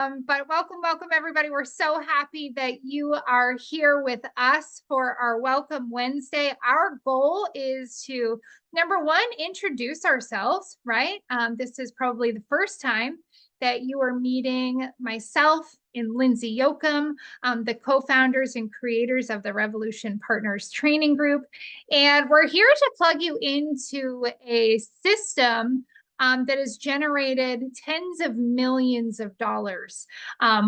But welcome everybody. We're so happy that you are here with us for our Welcome Wednesday. Our goal is to, number one, introduce ourselves, right? This is probably the first time that you are meeting myself and Lindsay Yoakum, the co-founders and creators of the Revolution Partners Training Group. And we're here to plug you into a system that has generated tens of millions of dollars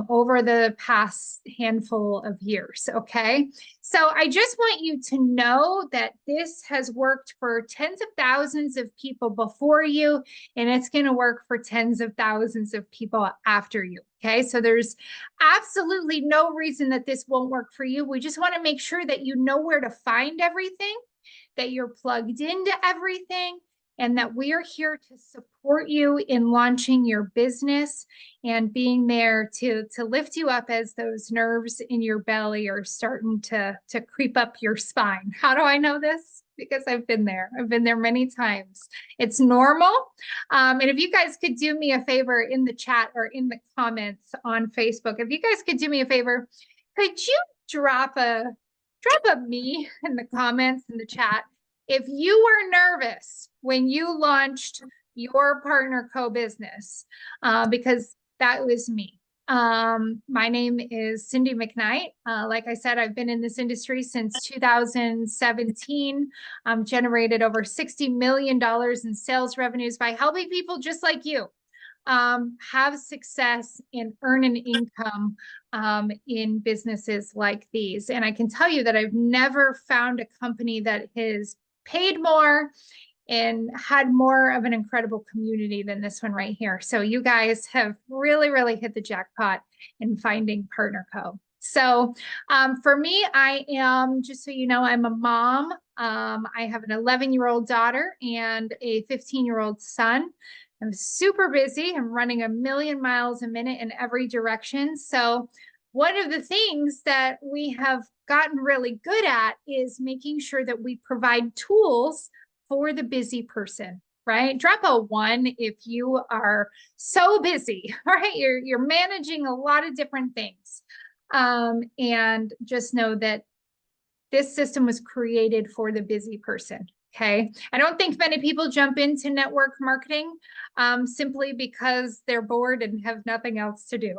over the past handful of years. Okay. So I just want you to know that this has worked for tens of thousands of people before you, and it's going to work for tens of thousands of people after you. Okay. So there's absolutely no reason that this won't work for you. We just want to make sure that you know where to find everything, that you're plugged into everything, and that we are here to support you in launching your business and being there to lift you up as those nerves in your belly are starting to creep up your spine. How do I know this? Because I've been there. I've been there many times. It's normal. And if you guys could do me a favor in the chat or in the comments on Facebook, if you guys could do me a favor, could you drop a me in the comments in the chat if you were nervous when you launched your Partner Co business, because that was me. My name is Cindy McKnight. Like I said, I've been in this industry since 2017, generated over $60 million in sales revenues by helping people just like you have success and earn an income in businesses like these. And I can tell you that I've never found a company that has paid more and had more of an incredible community than this one right here. So you guys have really, really hit the jackpot in finding Partner Co. So for me, I am, just so you know, I'm a mom. I have an 11-year-old daughter and a 15-year-old son. I'm super busy. I'm running 1,000,000 miles a minute in every direction. So one of the things that we have gotten really good at is making sure that we provide tools for the busy person, right? Drop a 1 if you are so busy, right? You're managing a lot of different things. And just know that this system was created for the busy person. Okay. I don't think many people jump into network marketing simply because they're bored and have nothing else to do.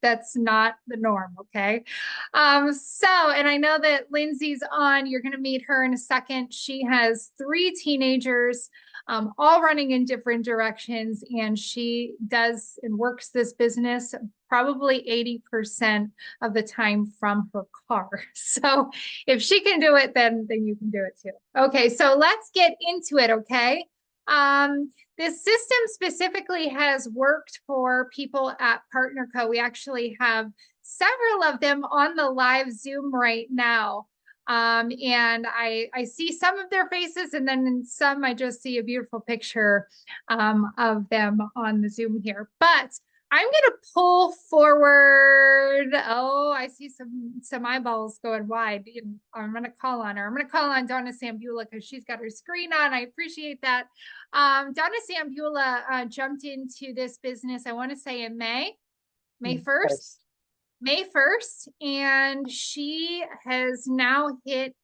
That's not the norm. Okay. And I know that Lindsay's on, you're going to meet her in a second. She has 3 teenagers, all running in different directions, and she does and works this business probably 80% of the time from her car. So if she can do it, then you can do it too. Okay, so let's get into it, okay? This system specifically has worked for people at Partner Co. We actually have several of them on the live Zoom right now. And I see some of their faces, and then in some I just see a beautiful picture of them on the Zoom here. But I'm going to pull forward. Oh, I see some eyeballs going wide. I'm going to call on her. I'm going to call on Donna Sambula because she's got her screen on. I appreciate that. Donna Sambula jumped into this business, I want to say in May 1st. May 1st, and she has now hit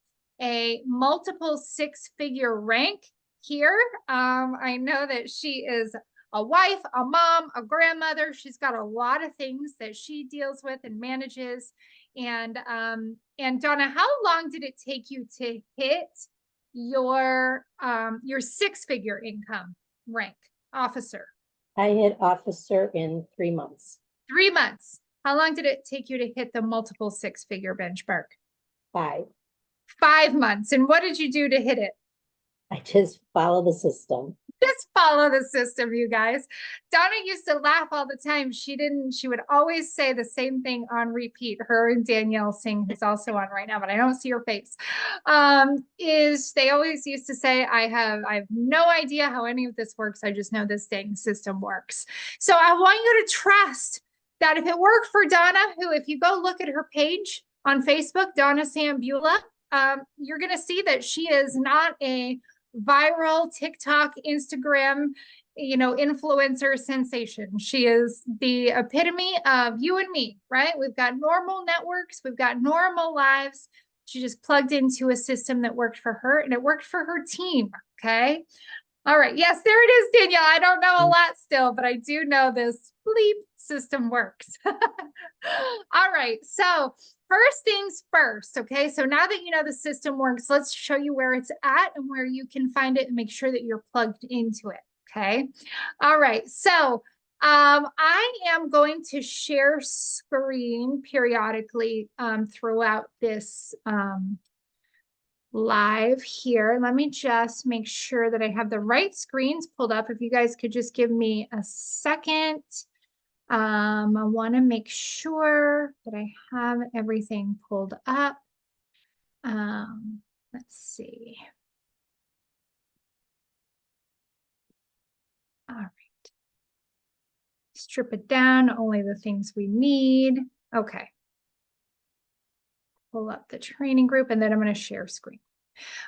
a multiple 6-figure rank here. I know that she is a wife, a mom, a grandmother. She's got a lot of things that she deals with and manages. And Donna, how long did it take you to hit your 6-figure income rank, officer? I hit officer in 3 months. 3 months. How long did it take you to hit the multiple 6-figure benchmark? 5. 5 months. And what did you do to hit it? I just follow the system. Just follow the system, you guys. Donna used to laugh all the time. She would always say the same thing on repeat. Her and Danielle Singh, who's also on right now, but I don't see her face. Is they always used to say, I have no idea how any of this works. I just know this dang system works. So I want you to trust that if it worked for Donna, who, if you go look at her page on Facebook, Donna Sambula, you're going to see that she is not a viral TikTok, Instagram influencer sensation. She is the epitome of you and me, right? We've got normal networks, we've got normal lives. She just plugged into a system that worked for her and it worked for her team. Okay. All right. Yes, there it is, Danielle. I don't know a lot still, but I do know this bleep system works. All right. So first things first. Okay. So now that you know the system works, let's show you where it's at and where you can find it and make sure that you're plugged into it. Okay. All right. So I am going to share screen periodically throughout this live here. Let me just make sure that I have the right screens pulled up. If you guys could just give me a second. I want to make sure that I have everything pulled up. Let's see. All right. Strip it down, only the things we need. Okay. Pull up the training group and then I'm going to share screen.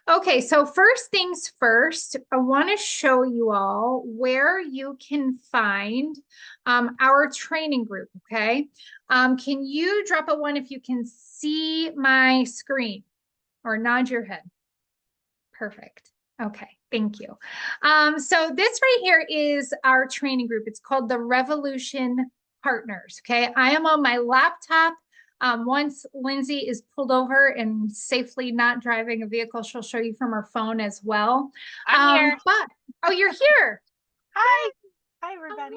Okay, so first things first, I want to show you all where you can find our training group, okay? Can you drop a 1 if you can see my screen or nod your head? Perfect. Okay, thank you. So this right here is our training group. It's called the Revolution Partners, okay? I am on my laptop. Once Lindsay is pulled over and safely not driving a vehicle, she'll show you from her phone as well. I'm here. Oh, you're here. Hi. Hi, everybody.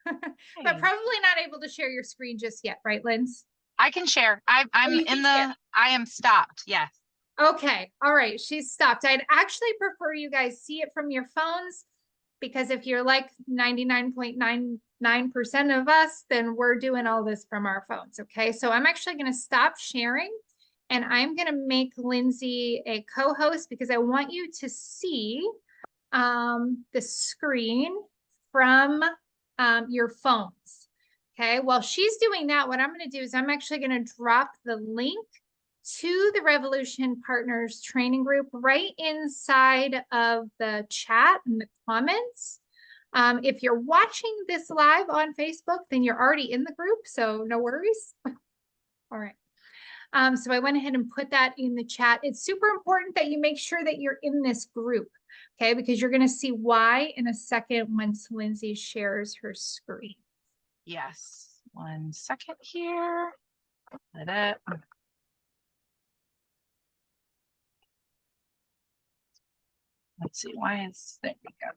But probably not able to share your screen just yet, right, Linz? I can share. I am stopped. Yes. Okay. All right. She's stopped. I'd actually prefer you guys see it from your phones because if you're like 99.99% of us, then we're doing all this from our phones. Okay. So I'm actually going to stop sharing and I'm going to make Lindsay a co-host because I want you to see the screen from your phones. Okay. While she's doing that, what I'm going to do is I'm actually going to drop the link to the Revolution Partners training group right inside of the chat and the comments. If you're watching this live on Facebook, then you're already in the group, so no worries. All right. So I went ahead and put that in the chat. It's super important that you make sure that you're in this group, okay? Because you're going to see why in a second once Lindsay shares her screen. Yes. 1 second here. Let it. Let's see. Why is there we go.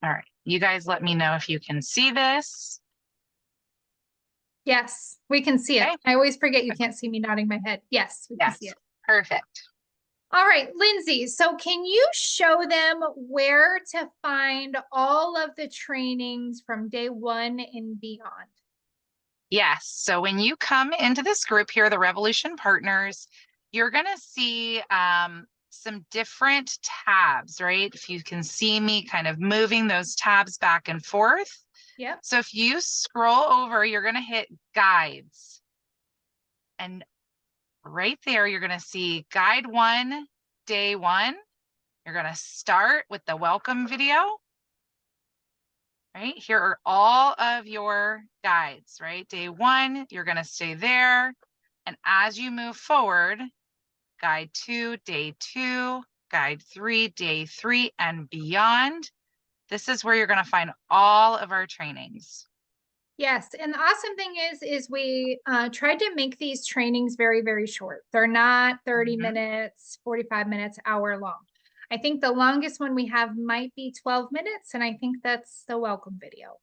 All right. You guys let me know if you can see this. Yes, we can see it. Okay. I always forget you can't see me nodding my head. Yes, we can see it. Perfect. All right, Lindsay, so can you show them where to find all of the trainings from day 1 and beyond? Yes. So when you come into this group here, the Revolution Partners, you're going to see some different tabs, right? If you can see me kind of moving those tabs back and forth. Yep. So if you scroll over, you're going to hit guides. And right there, you're going to see guide 1, day 1. You're going to start with the welcome video. Right here are all of your guides, right? Day 1, you're going to stay there. And as you move forward, guide 2, day 2, guide 3, day 3, and beyond. This is where you're going to find all of our trainings. Yes, and the awesome thing is we tried to make these trainings very, very short. They're not 30 minutes, 45 minutes, hour long. I think the longest one we have might be 12 minutes, and I think that's the welcome video.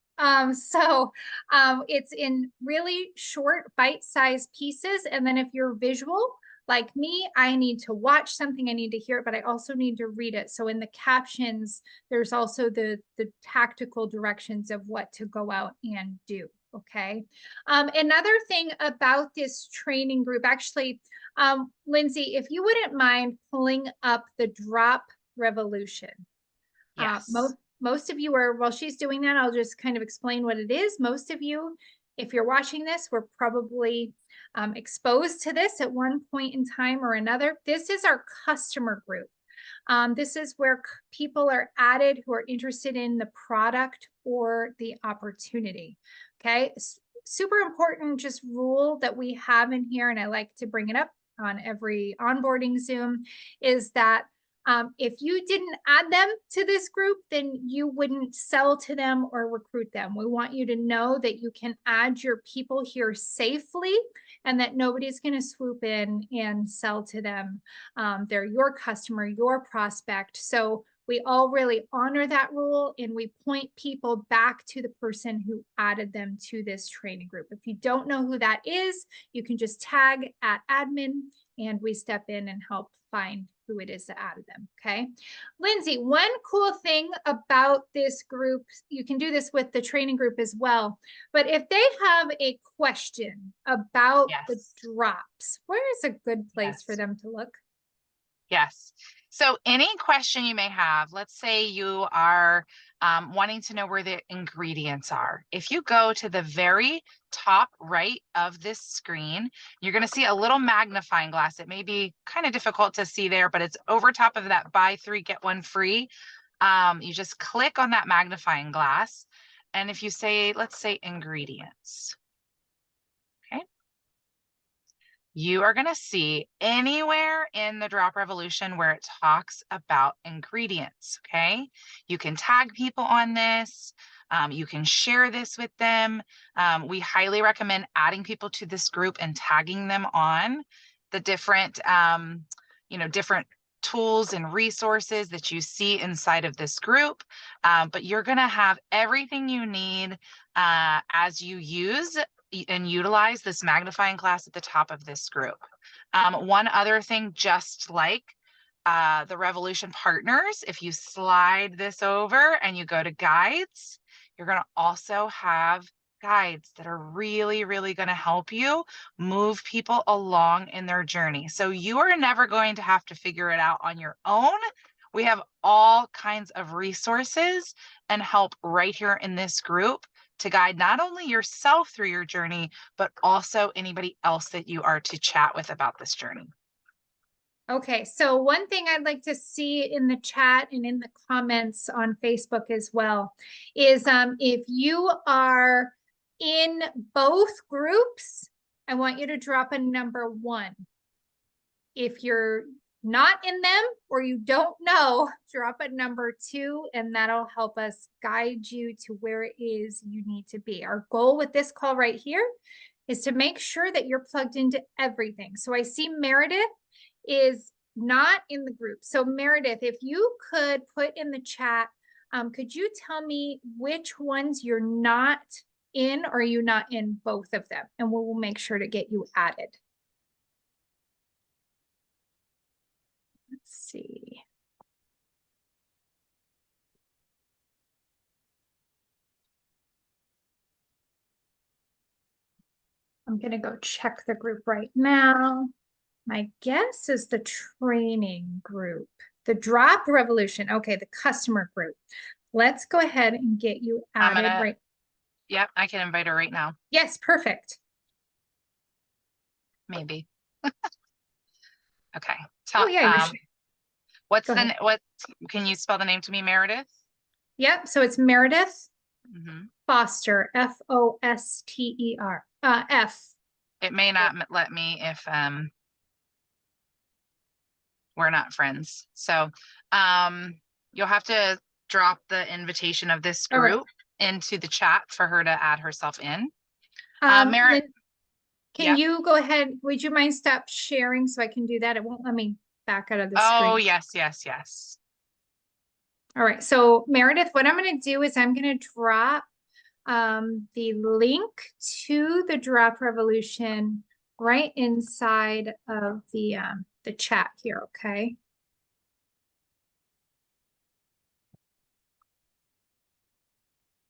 It's in really short bite-sized pieces, and then if you're visual, like me, I need to watch something, I need to hear it, but I also need to read it. So in the captions, there's also the tactical directions of what to go out and do. Okay. Another thing about this training group, actually, Lindsay, if you wouldn't mind pulling up the Drop Revolution. Yes. Most of you are, while she's doing that, I'll just kind of explain what it is. Most of you, if you're watching this, we're probably exposed to this at one point in time or another. This is our customer group. This is where people are added who are interested in the product or the opportunity. Okay, super important just rule that we have in here, and I like to bring it up on every onboarding Zoom, is that if you didn't add them to this group, then you wouldn't sell to them or recruit them. We want you to know that you can add your people here safely and that nobody's going to swoop in and sell to them. They're your customer, your prospect. So we all really honor that rule, and we point people back to the person who added them to this training group. If you don't know who that is, you can just tag @admin and we step in and help find who it is that added them. Okay. Lindsay, one cool thing about this group, you can do this with the training group as well, but if they have a question about the Yes. drops, where is a good place for Yes. them to look? Yes. So any question you may have, let's say you are wanting to know where the ingredients are. If you go to the very top right of this screen, you're going to see a little magnifying glass. It may be kind of difficult to see there, but it's over top of that buy 3, get 1 free. You just click on that magnifying glass. And if you say, let's say ingredients. You are going to see anywhere in the Drop Revolution where it talks about ingredients, okay? You can tag people on this. You can share this with them. We highly recommend adding people to this group and tagging them on the different, different tools and resources that you see inside of this group. But you're going to have everything you need as you use and utilize this magnifying glass at the top of this group. One other thing, just like the Revolution Partners, if you slide this over and you go to guides, you're going to also have guides that are really, really going to help you move people along in their journey. So you are never going to have to figure it out on your own. We have all kinds of resources and help right here in this group to guide not only yourself through your journey, but also anybody else that you are to chat with about this journey. Okay, so one thing I'd like to see in the chat and in the comments on Facebook as well is if you are in both groups, I want you to drop a number 1. If you're not in them or you don't know, drop a number 2, and that'll help us guide you to where it is you need to be. Our goal with this call right here is to make sure that you're plugged into everything. So I see Meredith is not in the group. So Meredith, if you could put in the chat, could you tell me which ones you're not in, or are you not in both of them? And we'll make sure to get you added. Let's see. I'm going to go check the group right now. My guess is the training group, the Drop Revolution. Okay, the customer group. Let's go ahead and get you added right. Yep, I can invite her right now. Yes, perfect. Maybe. Okay. Oh yeah. What can you spell the name to me, Meredith? Yep. So it's Meredith Foster, Foster, F. It may not let me if we're not friends. So you'll have to drop the invitation of this group into the chat for her to add herself in. Meredith, can you go ahead? Would you mind stop sharing so I can do that? It won't let me back out of the screen. Oh, yes. All right. So Meredith, what I'm going to do is I'm going to drop the link to the Drop Revolution right inside of the chat here. Okay.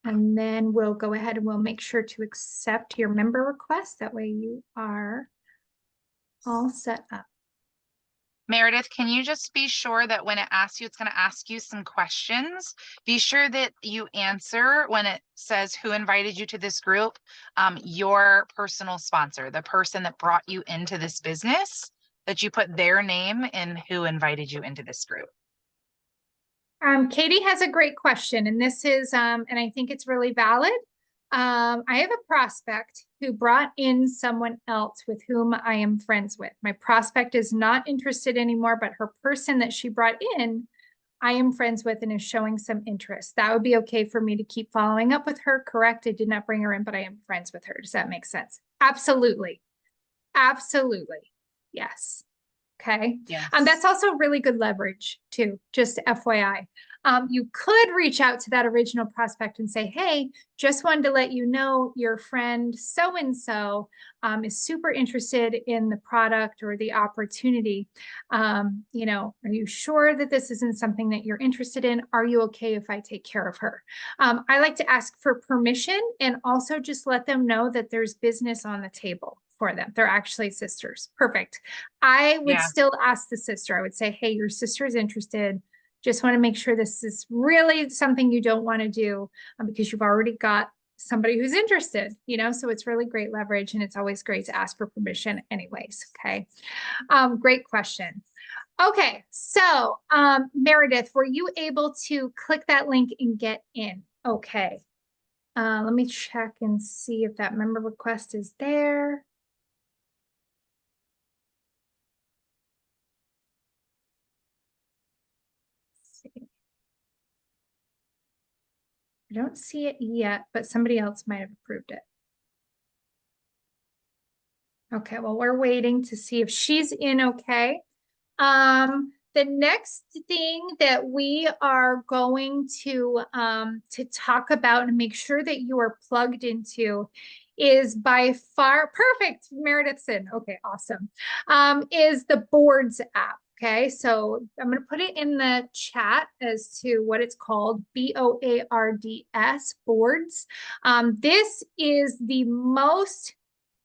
And then we'll go ahead and we'll make sure to accept your member request. That way you are all set up. Meredith, can you just be sure that when it asks you, it's going to ask you some questions. Be sure that you answer when it says who invited you to this group, your personal sponsor, the person that brought you into this business, that you put their name in who invited you into this group. Katie has a great question, and this is, and I think it's really valid. I have a prospect who brought in someone else with whom I am friends with. My prospect is not interested anymore, but her person that she brought in, I am friends with and is showing some interest. That would be okay for me to keep following up with her, correct? I did not bring her in, but I am friends with her. Does that make sense? Absolutely. Absolutely. Yes. Okay. Yes. That's also really good leverage too, just FYI. You could reach out to that original prospect and say, hey, just wanted to let you know your friend so-and-so is super interested in the product or the opportunity. You know, are you sure that this isn't something that you're interested in? Are you okay if I take care of her? I like to ask for permission and also just let them know that there's business on the table for them. They're actually sisters. Perfect. I would still ask the sister. I would say, hey, your sister is interested. Just want to make sure this is really something you don't want to do because you've already got somebody who's interested, you know, so it's really great leverage and it's always great to ask for permission anyways. Okay. Great question. Okay. So, Meredith, were you able to click that link and get in? Okay. Let me check and see if that member request is there. I don't see it yet, but somebody else might have approved it. Okay, well, we're waiting to see if she's in okay. The next thing that we are going to talk about and make sure that you are plugged into is by far perfect, Meredith's in. Okay, awesome. Is the Boards app. Okay, so I'm going to put it in the chat as to what it's called, BOARDS, Boards. This is the most,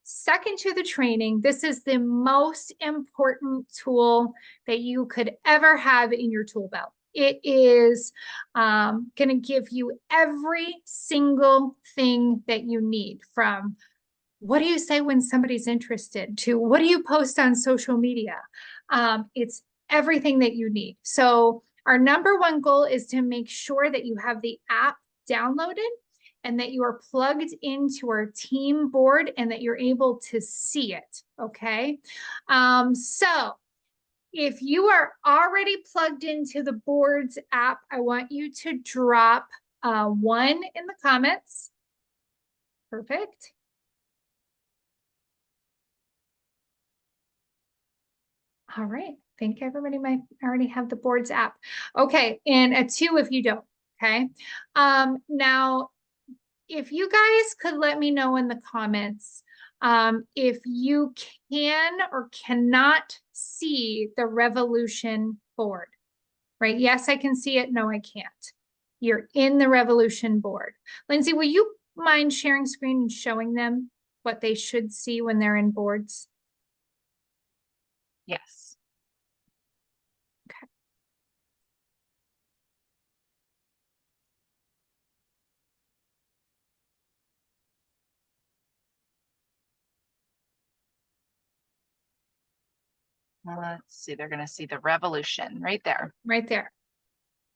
second to the training, this is the most important tool that you could ever have in your tool belt. It is going to give you every single thing that you need, from what do you say when somebody's interested to what do you post on social media. It's everything that you need. So our number one goal is to make sure that you have the app downloaded and that you are plugged into our team board and that you're able to see it. Okay. So if you are already plugged into the Boards app, I want you to drop 1 in the comments. Perfect. All right. I think everybody might already have the Boards app. Okay. And a 2 if you don't. Okay. Now, if you guys could let me know in the comments if you can or cannot see the Revolution board, right? Yes, I can see it. No, I can't. You're in the Revolution board. Lindsay, will you mind sharing screen and showing them what they should see when they're in Boards? Yes. Okay. Let's see. They're going to see the Revolution right there. Right there.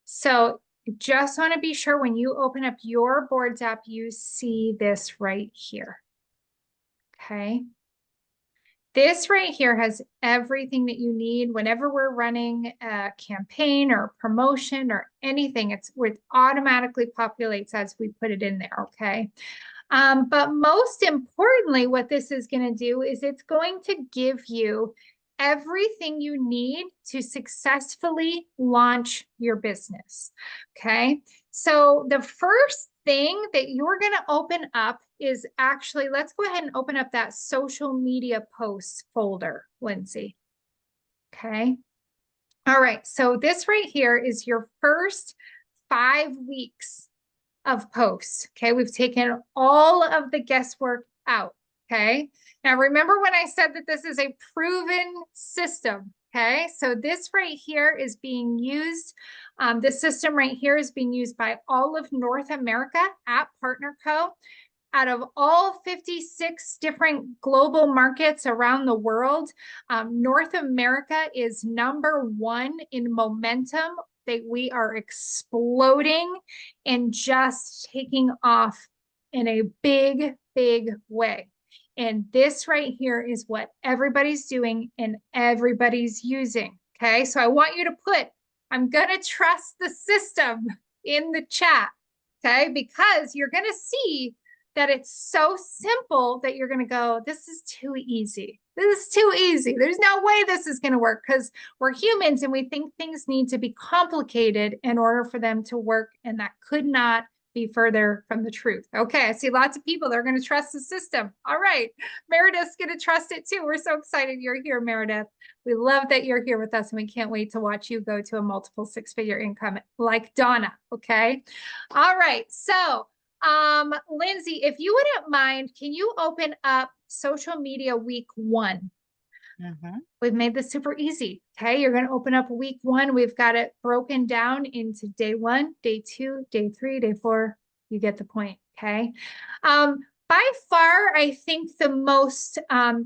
So just want to be sure when you open up your Boards app, you see this right here. Okay. This right here has everything that you need whenever we're running a campaign or a promotion or anything. It automatically populates as we put it in there, okay? But most importantly, what this is going to do is it's going to give you everything you need to successfully launch your business, okay? So the first thing that you're going to open up is actually, let's go ahead and open up that social media posts folder, Lindsay. Okay. All right. So this right here is your first 5 weeks of posts. Okay. We've taken all of the guesswork out. Okay. Now remember when I said that this is a proven system, Okay, so this right here is being used. This system right here is being used by all of North America at PartnerCo. Out of all 56 different global markets around the world, North America is #1 in momentum. We are exploding and just taking off in a big, big way. And this right here is what everybody's doing and everybody's using. Okay, so I want you to put, I'm gonna trust the system in the chat. Okay, because you're gonna see that it's so simple that you're going to go, this is too easy. This is too easy. There's no way this is going to work, because we're humans and we think things need to be complicated in order for them to work. And that could not be further from the truth. Okay, I see lots of people that are going to trust the system. All right, Meredith's going to trust it too. We're so excited you're here, Meredith. We love that you're here with us, and we can't wait to watch you go to a multiple six-figure income like Donna. Okay, all right, so Lindsay, if you wouldn't mind, can you open up social media week 1? We've made this super easy. Okay, you're going to open up week 1. We've got it broken down into day 1, day 2, day 3, day 4. You get the point. Okay. By far, I think the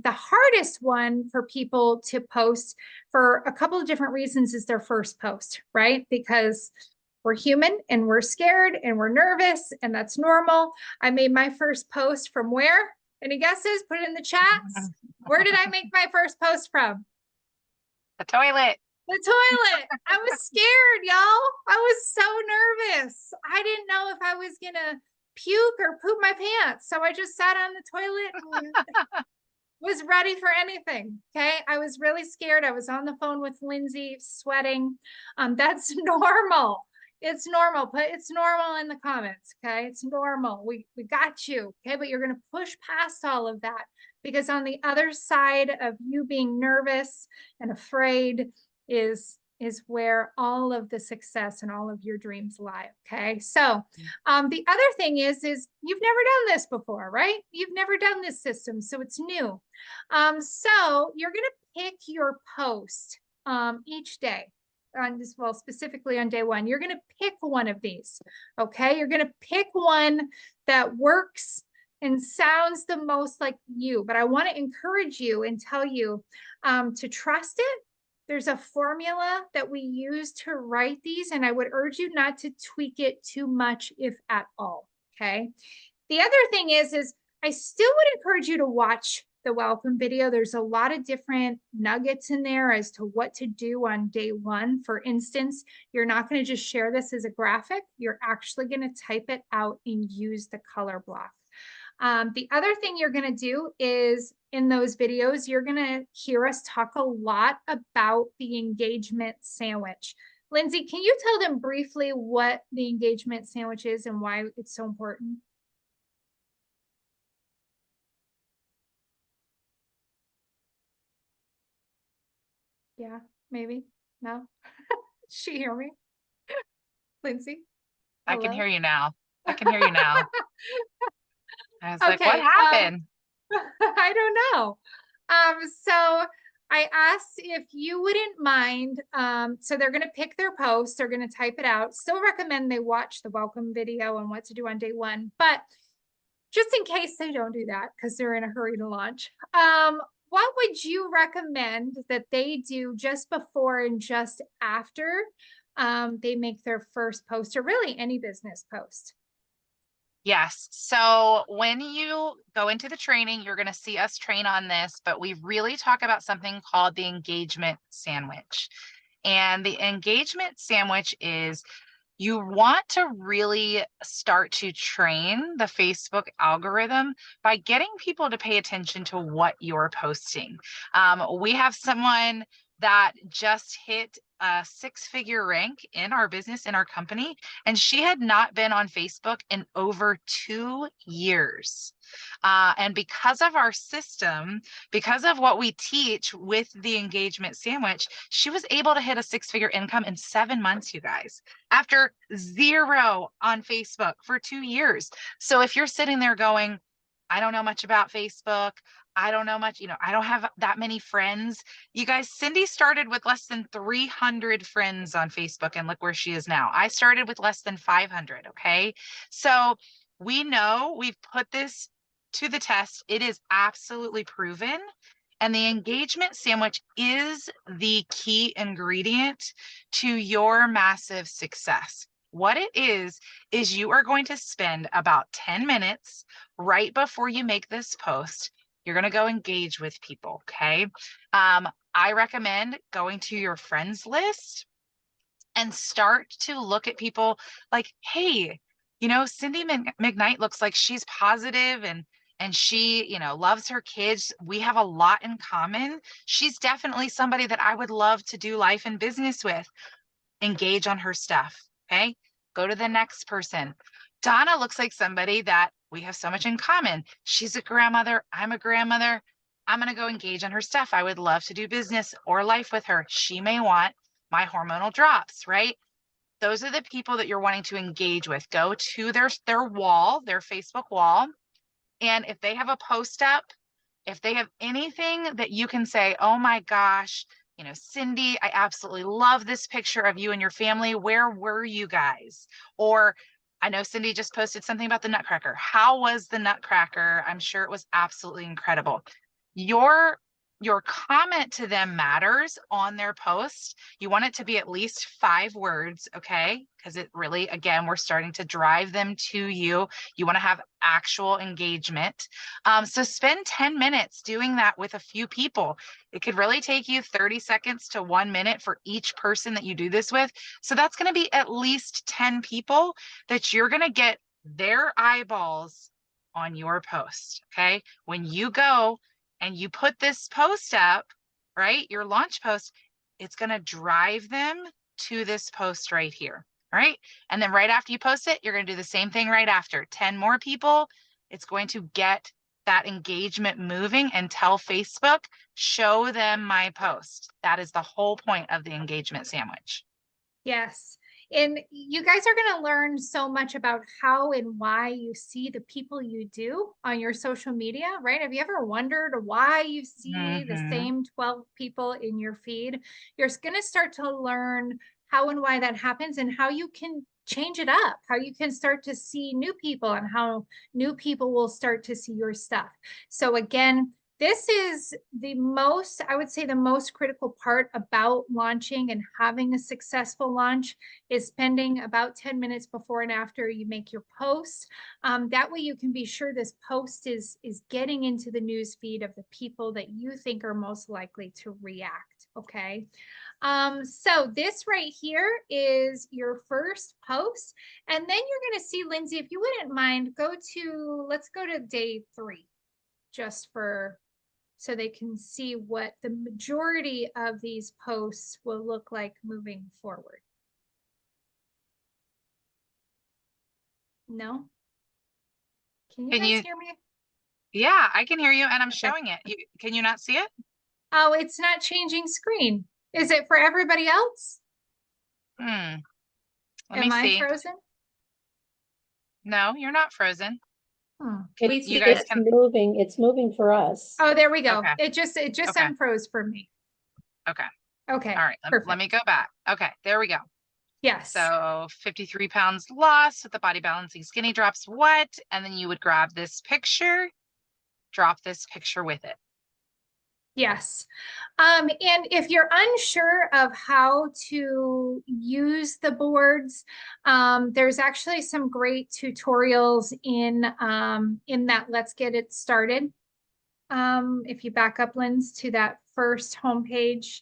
hardest one for people to post for a couple of different reasons is their first post, right? Because we're human and we're scared and we're nervous, and that's normal. I made my first post from where? Any guesses? Put it in the chats. Where did I make my first post from? The toilet. The toilet. I was scared, y'all. I was so nervous. I didn't know if I was going to puke or poop my pants. So I just sat on the toilet and was ready for anything. Okay. I was really scared. I was on the phone with Lindsay, sweating. That's normal. It's normal, but it's normal in the comments. Okay. It's normal. We got you. Okay. But you're going to push past all of that, because on the other side of you being nervous and afraid is where all of the success and all of your dreams lie. Okay. So the other thing is you've never done this before, right? You've never done this system. So it's new. So you're going to pick your post each day. Specifically on day 1, you're going to pick one of these. Okay. You're going to pick one that works and sounds the most like you, but I want to encourage you and tell you to trust it. There's a formula that we use to write these, and I would urge you not to tweak it too much, if at all. Okay. The other thing is I still would encourage you to watch the welcome video. There's a lot of different nuggets in there as to what to do on day 1. For instance, you're not going to just share this as a graphic. You're actually going to type it out and use the color block. The other thing you're going to do is in those videos, you're going to hear us talk a lot about the engagement sandwich. Lindsay, can you tell them briefly what the engagement sandwich is and why it's so important? Yeah, maybe. No? She hear me? Lindsay? I can Hello? hear you now. I can hear you now. I was like, Okay, what happened? I don't know. So I asked if you wouldn't mind. So they're going to pick their post. They're going to type it out. Still recommend they watch the welcome video and what to do on day 1. But just in case they don't do that because they're in a hurry to launch, what would you recommend that they do just before and just after they make their first post, or really any business post? Yes. So when you go into the training, you're going to see us train on this, but we really talk about something called the engagement sandwich. And the engagement sandwich is you want to really start to train the Facebook algorithm by getting people to pay attention to what you're posting. We have someone that just hit a 6-figure rank in our business, in our company, and she had not been on Facebook in over 2 years. And because of our system, because of what we teach with the engagement sandwich, she was able to hit a 6-figure income in 7 months, you guys, after 0 on Facebook for 2 years. So if you're sitting there going, I don't know much about Facebook. I don't know much, I don't have that many friends. You guys, Cindy started with less than 300 friends on Facebook, and look where she is now. I started with less than 500. Okay. So we know we've put this to the test. It is absolutely proven. And the engagement sandwich is the key ingredient to your massive success. What it is you are going to spend about 10 minutes right before you make this post. You're going to go engage with people. Okay. I recommend going to your friends list and start to look at people like, hey, Cindy McKnight looks like she's positive and she, loves her kids. We have a lot in common. She's definitely somebody that I would love to do life and business with. Engage on her stuff. Okay. Go to the next person. Donna looks like somebody that we have so much in common. She's a grandmother. I'm a grandmother. I'm going to go engage on her stuff. I would love to do business or life with her. She may want my hormonal drops, right? Those are the people that you're wanting to engage with. Go to their wall, their Facebook wall. And if they have a post up, if they have anything that you can say, oh my gosh, Cindy, I absolutely love this picture of you and your family. Where were you guys? Or I know Cindy just posted something about the Nutcracker. How was the Nutcracker? I'm sure it was absolutely incredible. Your comment to them matters on their post. You want it to be at least 5 words, okay? Because it really, again, we're starting to drive them to you. You want to have actual engagement. So spend 10 minutes doing that with a few people. It could really take you 30 seconds to 1 minute for each person that you do this with. So that's going to be at least 10 people that you're going to get their eyeballs on your post, okay? When you go and you put this post up, right? Your launch post, it's going to drive them to this post right here. All right. And then right after you post it, you're going to do the same thing right after. 10 more people. It's going to get that engagement moving and tell Facebook, show them my post. That is the whole point of the engagement sandwich. Yes. And you guys are going to learn so much about how and why you see the people you do on your social media, right? Have you ever wondered why you see the same 12 people in your feed? You're going to start to learn how and why that happens and how you can change it up, how you can start to see new people and how new people will start to see your stuff. So again, this is the most, I would say the most critical part about launching and having a successful launch is spending about 10 minutes before and after you make your post. That way you can be sure this post is getting into the news feed of the people that you think are most likely to react, okay? So this right here is your first post. And then you're going to see, Lindsay, if you wouldn't mind, let's go to day 3 just so they can see what the majority of these posts will look like moving forward. No? Can you guys hear me? Yeah, I can hear you and I'm Okay. showing it. Can you not see it? Oh, it's not changing screen. Is it for everybody else? Let Am me I see. frozen? No, you're not frozen. You guys it's moving. It's moving for us. Oh, there we go. Okay. It just Okay. unfroze for me. Okay. Okay. All right. Let me go back. Okay. There we go. Yes. So 53 pounds lost with the body balancing skinny drops. What? And then you would grab this picture, drop this picture with it. Yes. And if you're unsure of how to use the boards, there's actually some great tutorials in that Let's Get It Started. If you back up, Linz, to that first homepage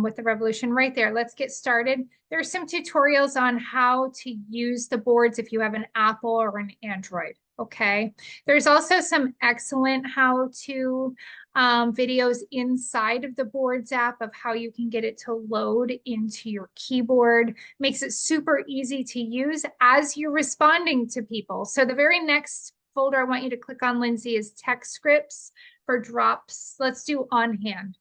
with the revolution right there, Let's Get Started. There's some tutorials on how to use the boards if you have an Apple or an Android. Okay. There's also some excellent how-to videos inside of the Boards app of how you can get it to load into your keyboard. Makes it super easy to use as you're responding to people. So the very next folder I want you to click on, Lindsay, is text scripts for drops. Let's do on hand.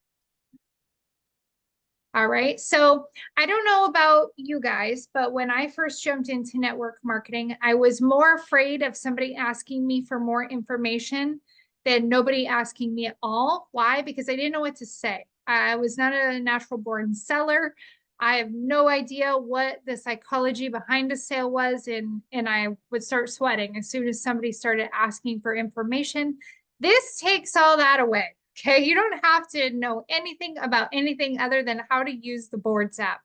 All right. So I don't know about you guys, but when I first jumped into network marketing, I was more afraid of somebody asking me for more information than nobody asking me at all. Why? Because I didn't know what to say. I was not a natural born seller. I have no idea what the psychology behind a sale was, and I would start sweating as soon as somebody started asking for information. This takes all that away. Okay, you don't have to know anything about anything other than how to use the Boards app.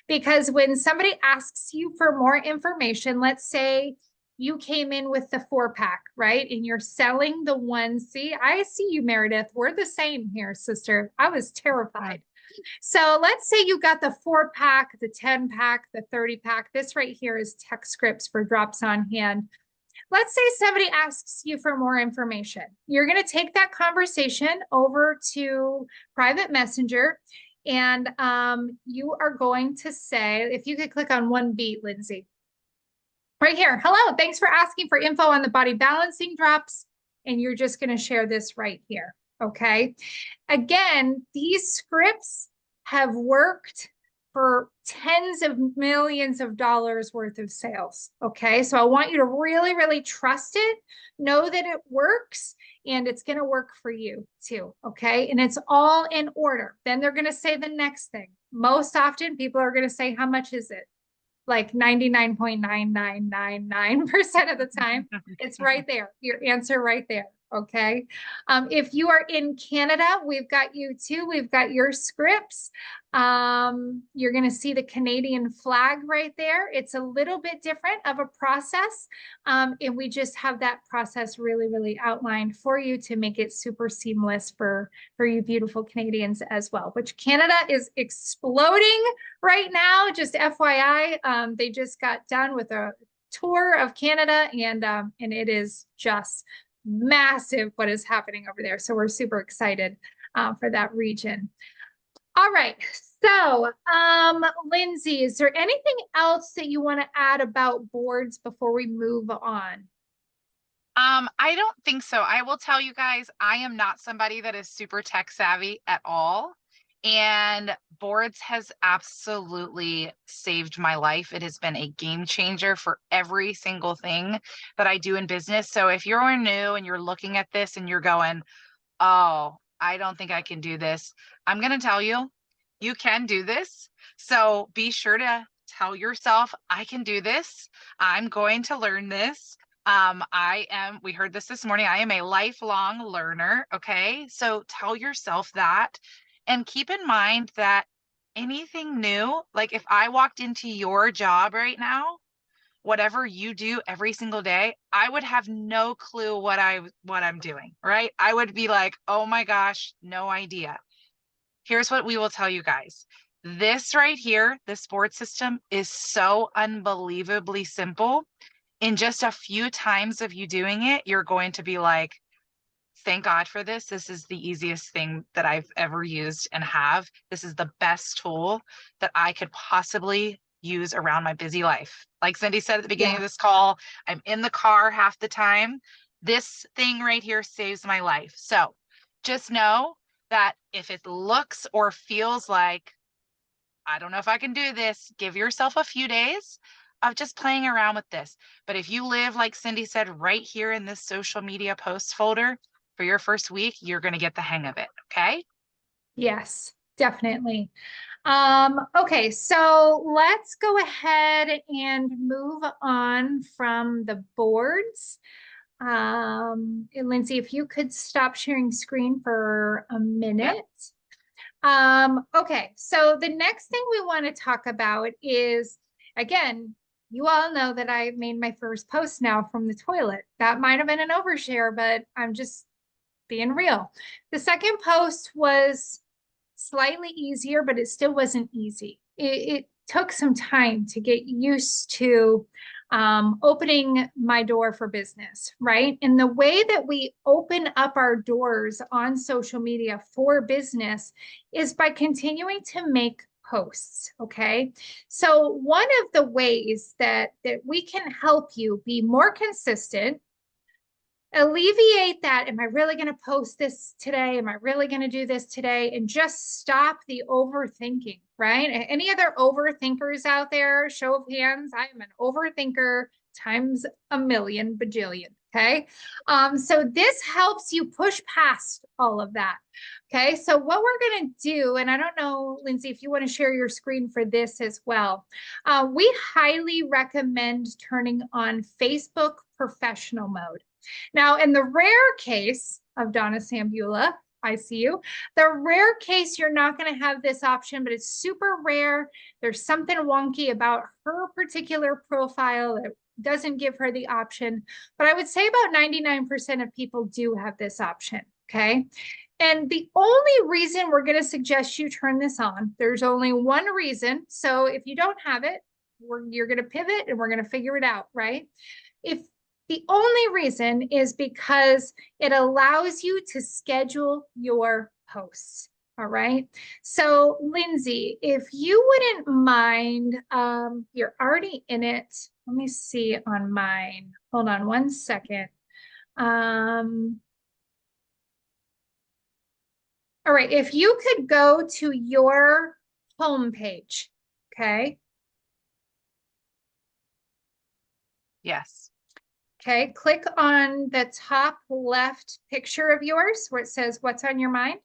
Because when somebody asks you for more information, let's say you came in with the 4-pack, right? And you're selling the onesie. I see you, Meredith. We're the same here, sister. I was terrified. So let's say you got the 4-pack, the 10-pack, the 30-pack. This right here is tech scripts for drops on hand. Let's say somebody asks you for more information. You're going to take that conversation over to private messenger, and you are going to say, if you could click on one beat, Lindsay, right here. Hello, thanks for asking for info on the body balancing drops. And you're just going to share this right here. Okay. Again, these scripts have worked for tens of millions of dollars worth of sales. Okay. So I want you to really, really trust it, know that it works, and it's going to work for you too. Okay. And it's all in order. Then they're going to say the next thing. Most often people are going to say, how much is it? Like 99.9999% of the time, it's right there. Your answer right there. Okay. If you are in Canada, we've got you too. We've got your scripts. You're going to see the Canadian flag right there. It's a little bit different of a process. And we just have that process really, really outlined for you to make it super seamless for you beautiful Canadians as well, which Canada is exploding right now. Just FYI, they just got done with a tour of Canada, and it is just massive what is happening over there. So we're super excited for that region. All right. So, Lindsay, is there anything else that you want to add about boards before we move on? I don't think so. I will tell you guys, I am not somebody that is super tech savvy at all. And Boards has absolutely saved my life. It has been a game changer for every single thing that I do in business. So if you're new and you're looking at this and you're going, oh, I don't think I can do this, I'm going to tell you, you can do this. So be sure to tell yourself, I can do this. I'm going to learn this. We heard this morning, I am a lifelong learner. Okay. So tell yourself that, and keep in mind that anything new, like if I walked into your job right now, whatever you do every single day, I would have no clue what I'm doing, right? I would be like, oh my gosh, no idea. Here's what we will tell you guys. This right here, the sports system, is so unbelievably simple. In just a few times of you doing it, you're going to be like, thank God for this. This is the easiest thing that I've ever used and have. This is the best tool that I could possibly use around my busy life. Like Cindy said at the beginning of this call, I'm in the car half the time. This thing right here saves my life. So just know that if it looks or feels like, I don't know if I can do this, give yourself a few days of just playing around with this. But if you live, like Cindy said, right here in this social media posts folder for your first week, you're going to get the hang of it. Okay. Yes, definitely. Okay, so let's go ahead and move on from the boards. Lindsay, if you could stop sharing screen for a minute. Okay, so the next thing we want to talk about is, again, you all know that I made my first post now from the toilet. That might have been an overshare, but I'm just being real. The second post was slightly easier, but it still wasn't easy. It took some time to get used to opening my door for business, right? And the way that we open up our doors on social media for business is by continuing to make posts. Okay. So one of the ways that we can help you be more consistent, alleviate that. Am I really going to post this today? Am I really going to do this today? And just stop the overthinking, right? Any other overthinkers out there? Show of hands. I am an overthinker times a million bajillion. Okay. So this helps you push past all of that. Okay. So what we're going to do, and I don't know, Lindsay, if you want to share your screen for this as well. We highly recommend turning on Facebook professional mode. Now, in the rare case of Donna Sambula, I see you. The rare case, you're not going to have this option, but it's super rare. There's something wonky about her particular profile that doesn't give her the option. But I would say about 99% of people do have this option, okay? And the only reason we're going to suggest you turn this on, there's only one reason. So if you don't have it, you're going to pivot and we're going to figure it out, right? If the only reason is because it allows you to schedule your posts. All right. So Lindsay, if you wouldn't mind, you're already in it. Let me see on mine. Hold on one second. All right. If you could go to your home page. Okay. Yes. Okay. Click on the top left picture of yours where it says what's on your mind.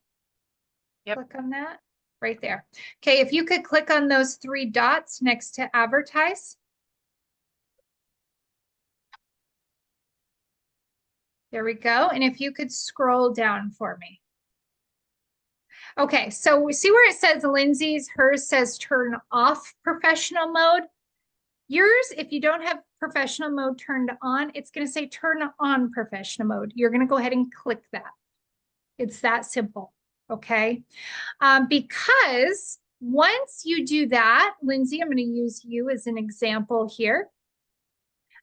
Yep. Click on that right there. Okay. If you could click on those three dots next to advertise. There we go. And if you could scroll down for me. Okay, so we see where it says Lindsay's, hers says turn off professional mode. Yours, if you don't have professional mode turned on, it's going to say turn on professional mode. You're going to go ahead and click that. It's that simple, okay? Because once you do that, Lindsay, I'm going to use you as an example here.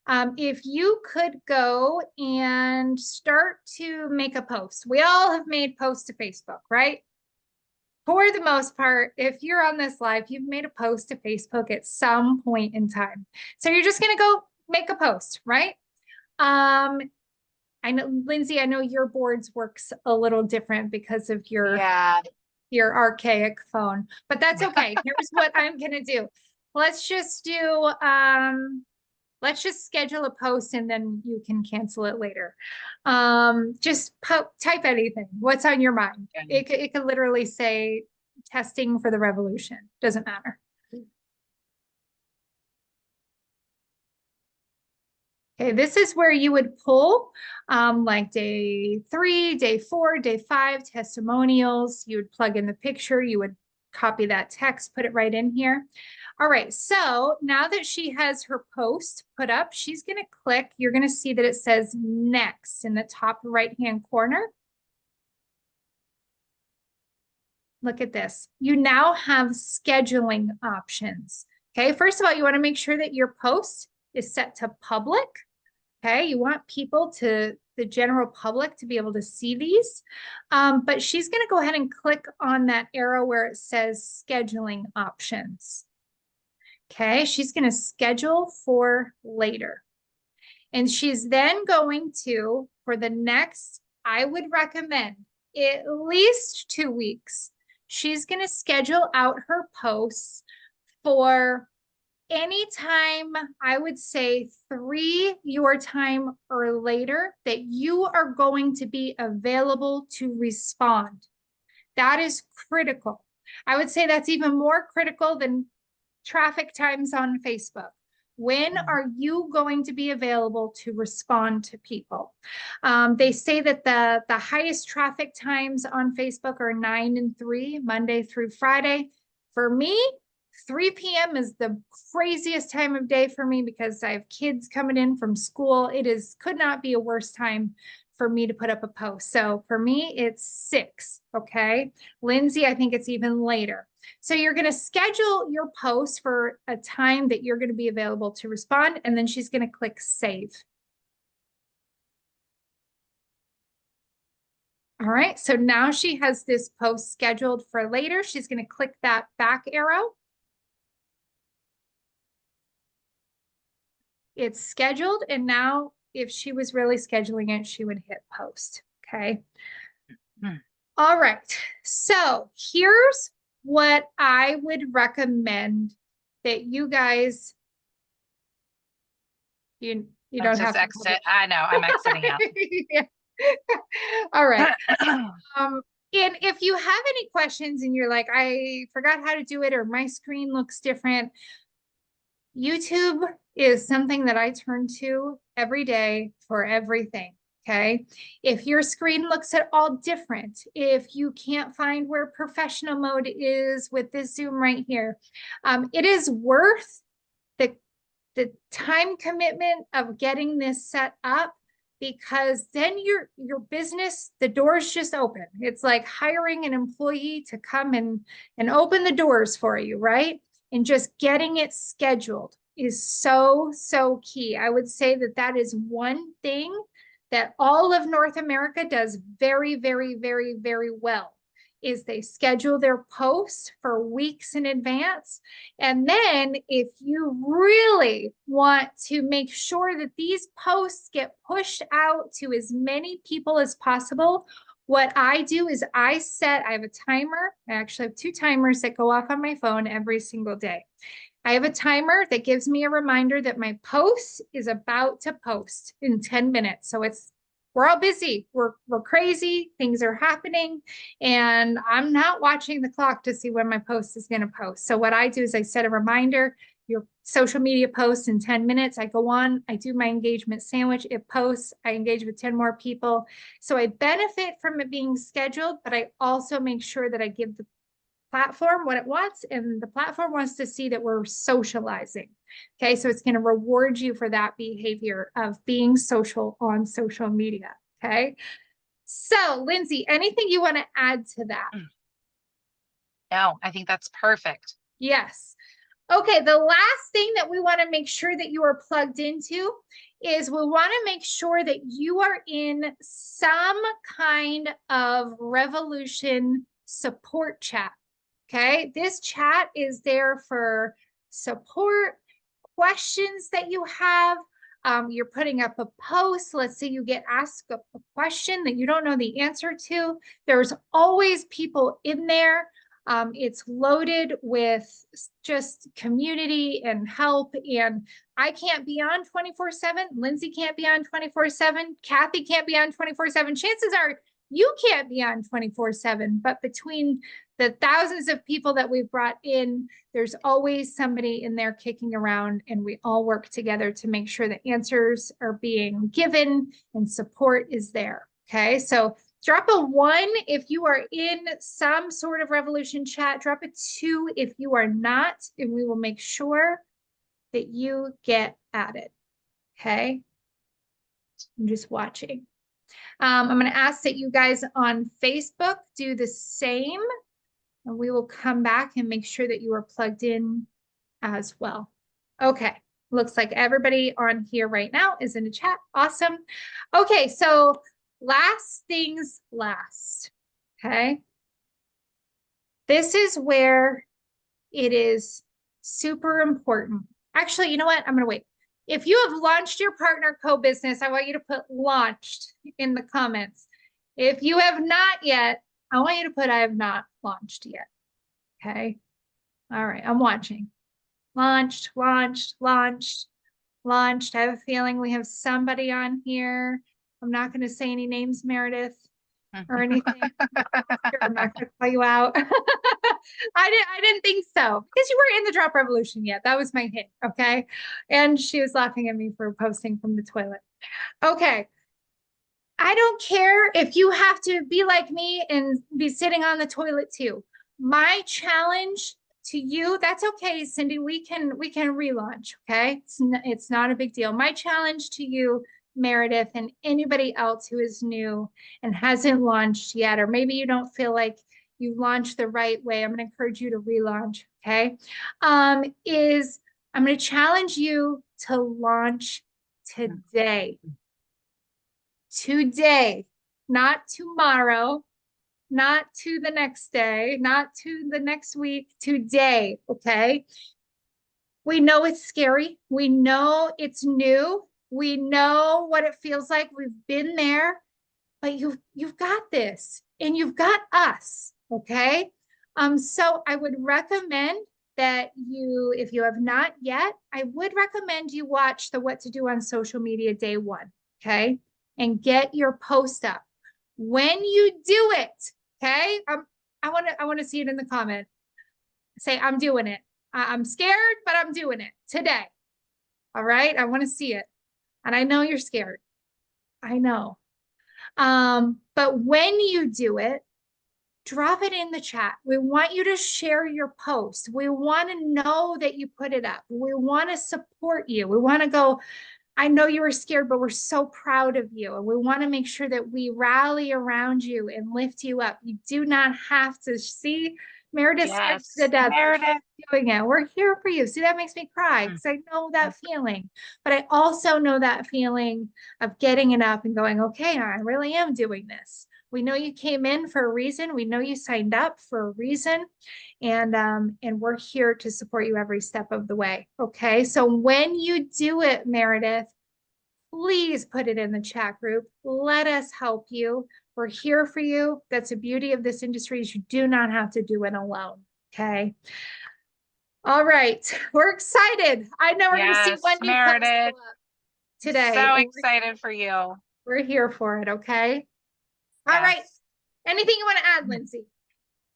If you could go and start to make a post. We all have made posts to Facebook, right? For the most part, if you're on this live, you've made a post to Facebook at some point in time. So you're just going to go make a post, right? I know, Lindsay, I know your boards works a little different because of your archaic phone, but that's okay. Here's what I'm going to do. Let's just schedule a post and then you can cancel it later. Just type anything. What's on your mind? It could literally say testing for the revolution. Doesn't matter. Okay, this is where you would pull like day 3, day 4, day 5 testimonials. You would plug in the picture. You would copy that text, put it right in here. All right, so now that she has her post put up, she's going to click. You're going to see that it says next in the top right-hand corner. Look at this. You now have scheduling options. Okay, first of all, you want to make sure that your post is set to public. Okay, you want people the general public to be able to see these. But she's going to go ahead and click on that arrow where it says scheduling options. Okay, she's going to schedule for later. And she's then going to, for the next, I would recommend at least 2 weeks, she's going to schedule out her posts for anytime, I would say 3 your time or later, that you are going to be available to respond. That is critical. I would say that's even more critical than traffic times on Facebook. When are you going to be available to respond to people? They say that the highest traffic times on Facebook are 9 and 3, Monday through Friday. For me, 3 p.m. is the craziest time of day for me because I have kids coming in from school. Could not be a worse time for me to put up a post. So for me, it's 6, okay? Lindsay, I think it's even later. So you're going to schedule your post for a time that you're going to be available to respond, and then she's going to click save. All right, so now she has this post scheduled for later. She's going to click that back arrow. It's scheduled, and now if she was really scheduling it, she would hit post. Okay. Hmm. All right. So here's what I would recommend that you guys, you don't have to exit. I know, I'm exiting out. Yeah. All right. And if you have any questions and you're like, I forgot how to do it, or my screen looks different, YouTube is something that I turn to every day for everything. Okay. If your screen looks at all different, if you can't find where professional mode is with this Zoom right here, it is worth the time commitment of getting this set up, because then your business, the doors just open. It's like hiring an employee to come and open the doors for you, right? And just getting it scheduled is so, so key. I would say that that is one thing that all of North America does very, very, very, very well, is they schedule their posts for weeks in advance. And then if you really want to make sure that these posts get pushed out to as many people as possible, what I do is I have a timer. I actually have 2 timers that go off on my phone every single day. I have a timer that gives me a reminder that my post is about to post in 10 minutes. So we're all busy. We're crazy. Things are happening. And I'm not watching the clock to see when my post is going to post. So what I do is I set a reminder, your social media posts in 10 minutes. I go on, I do my engagement sandwich. It posts, I engage with 10 more people. So I benefit from it being scheduled, but I also make sure that I give the platform what it wants, and the platform wants to see that we're socializing. Okay, so it's going to reward you for that behavior of being social on social media. Okay, so Lindsay, anything you want to add to that? No, I think that's perfect. Yes. Okay, the last thing that we want to make sure that you are plugged into is we want to make sure that you are in some kind of Revolution support chat. Okay, this chat is there for support, questions that you have. You're putting up a post. Let's say you get asked a question that you don't know the answer to. There's always people in there. It's loaded with just community and help. And I can't be on 24/7. Lindsay can't be on 24/7. Kathy can't be on 24/7. Chances are you can't be on 24/7, but between the thousands of people that we've brought in, there's always somebody in there kicking around, and we all work together to make sure the answers are being given and support is there. Okay, so drop a 1 if you are in some sort of Revolution chat, drop a 2 if you are not, and we will make sure that you get added. Okay, I'm just watching. I'm going to ask that you guys on Facebook do the same, and we will come back and make sure that you are plugged in as well. Okay, looks like everybody on here right now is in the chat. Awesome. Okay, so last things last. Okay, this is where it is super important. Actually, you know what? I'm going to wait. If you have launched your partner co-business, I want you to put launched in the comments. If you have not yet, I want you to put I have not launched yet. Okay. All right. I'm watching. Launched, launched, launched, launched. I have a feeling we have somebody on here. I'm not going to say any names, Meredith, or anything. I'm not going to call you out. I didn't think so, because you weren't in the Drop Revolution yet. That was my hint. Okay. And she was laughing at me for posting from the toilet. Okay. I don't care if you have to be like me and be sitting on the toilet too. My challenge to you, that's okay, Cindy, we can relaunch. Okay. It's not a big deal. My challenge to you, Meredith, and anybody else who is new and hasn't launched yet, or maybe you don't feel like you launched the right way, I'm going to encourage you to relaunch. Okay. Is I'm going to challenge you to launch today. Today, not tomorrow, not to the next day, not to the next week, today. Okay. We know it's scary. We know it's new. We know what it feels like. We've been there, but you've got this and you've got us. Okay. So I would recommend that you, if you have not yet, I would recommend you watch the What to Do on Social Media Day 1. Okay. And get your post up. When you do it, okay. I want to see it in the comment. Say, I'm doing it. I'm scared, but I'm doing it today. All right. I want to see it. And I know you're scared. I know. But when you do it, drop it in the chat. We want you to share your post. We want to know that you put it up. We want to support you. We want to go, I know you were scared, but we're so proud of you. And we want to make sure that we rally around you and lift you up. You do not have to see Meredith Yes, to death. Meredith. Doing it. We're here for you. See, that makes me cry because I know that feeling, but I also know that feeling of getting it up and going, okay, I really am doing this. We know you came in for a reason. We know you signed up for a reason, and we're here to support you every step of the way. Okay, so when you do it, Meredith, please put it in the chat group. Let us help you. We're here for you. That's the beauty of this industry is you do not have to do it alone. Okay. All right, we're excited. I know we're going to see one new post Meredith. today. So excited for you. We're here for it. Okay. All right. Anything you want to add, Lindsay?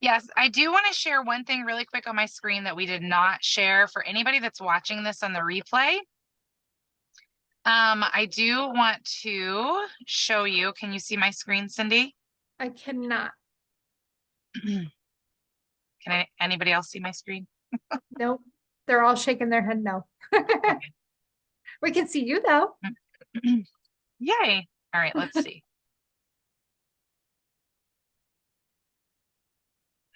Yes, I do want to share one thing really quick on my screen that we did not share for anybody that's watching this on the replay. I do want to show you. Can you see my screen, Cindy? I cannot. Can anybody else see my screen? Nope. They're all shaking their head no. We can see you though. Yay. All right, let's see.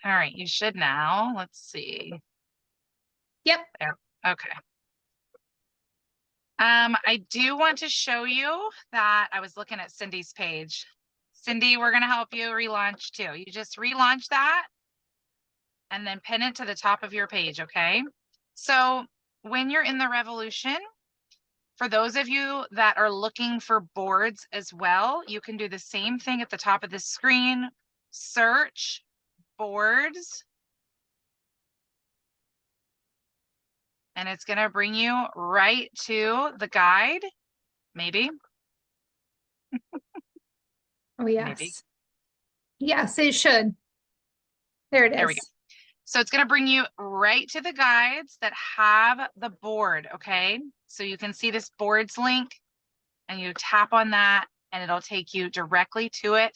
All right, you should now. Let's see. Yep. There. Okay. I do want to show you that I was looking at Cindy's page. Cindy, we're going to help you relaunch too. You just relaunch that and then pin it to the top of your page, okay? So when you're in the Revolution, for those of you that are looking for boards as well, you can do the same thing at the top of the screen. Search boards. And it's going to bring you right to the guide, maybe. Oh, yes. Maybe. Yes, it should. There it is. There we go. So it's going to bring you right to the guides that have the board, okay? So you can see this boards link and you tap on that and it'll take you directly to it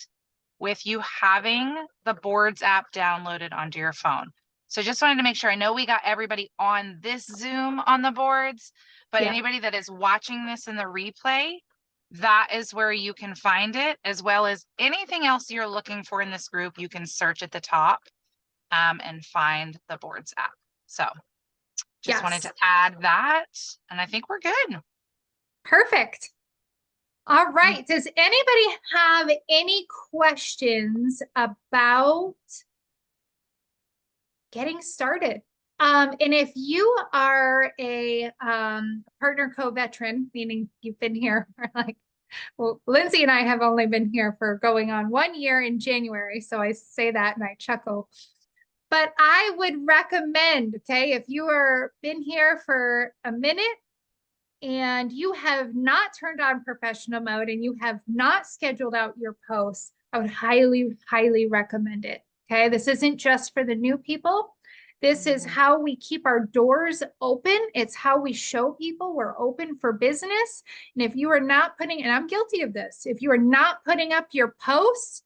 with you having the boards app downloaded onto your phone. So just wanted to make sure, I know we got everybody on this Zoom on the boards, but anybody that is watching this in the replay, that is where you can find it, as well as anything else you're looking for in this group. You can search at the top and find the boards app. So just wanted to add that, and I think we're good. Perfect. All right. Does anybody have any questions about getting started? And if you are a partner co-veteran, meaning you've been here for like, well, Lindsay and I have only been here for going on 1 year in January. So I say that and I chuckle. But I would recommend, okay, if you are been here for a minute and you have not turned on professional mode and you have not scheduled out your posts, I would highly, highly recommend it. Okay, this isn't just for the new people. This is how we keep our doors open. It's how we show people we're open for business. And if you are not putting, and I'm guilty of this, if you are not putting up your posts,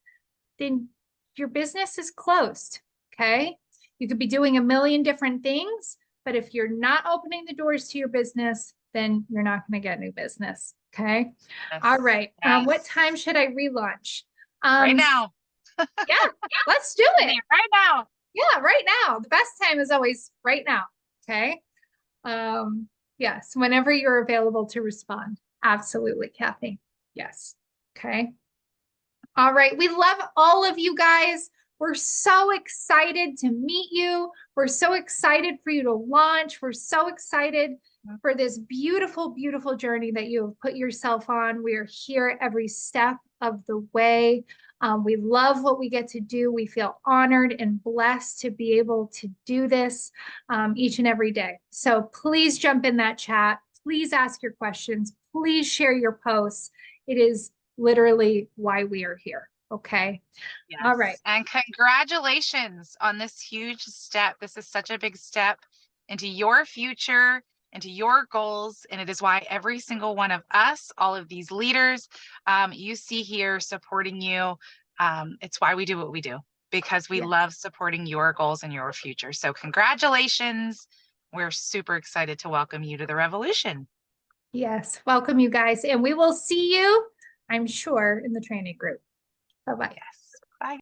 then your business is closed. Okay, you could be doing a million different things, but if you're not opening the doors to your business, then you're not going to get new business. Okay. Yes. All right. Yes. What time should I relaunch? Right now. Yeah, let's do it. Right now. Yeah, right now. The best time is always right now. Okay. Yes, whenever you're available to respond. Absolutely, Kathy. Yes. Okay. All right. We love all of you guys. We're so excited to meet you. We're so excited for you to launch. We're so excited for this beautiful, beautiful journey that you have put yourself on. We are here every step of the way. We love what we get to do. We feel honored and blessed to be able to do this each and every day. So please jump in that chat. Please ask your questions. Please share your posts. It is literally why we are here. Okay. Yes. All right. And congratulations on this huge step. This is such a big step into your future, into your goals. And it is why every single one of us, all of these leaders you see here supporting you, it's why we do what we do, because we love supporting your goals and your future. So congratulations. We're super excited to welcome you to the revolution. Yes. Welcome, you guys. And we will see you, I'm sure, in the training group. Bye-bye. Yes.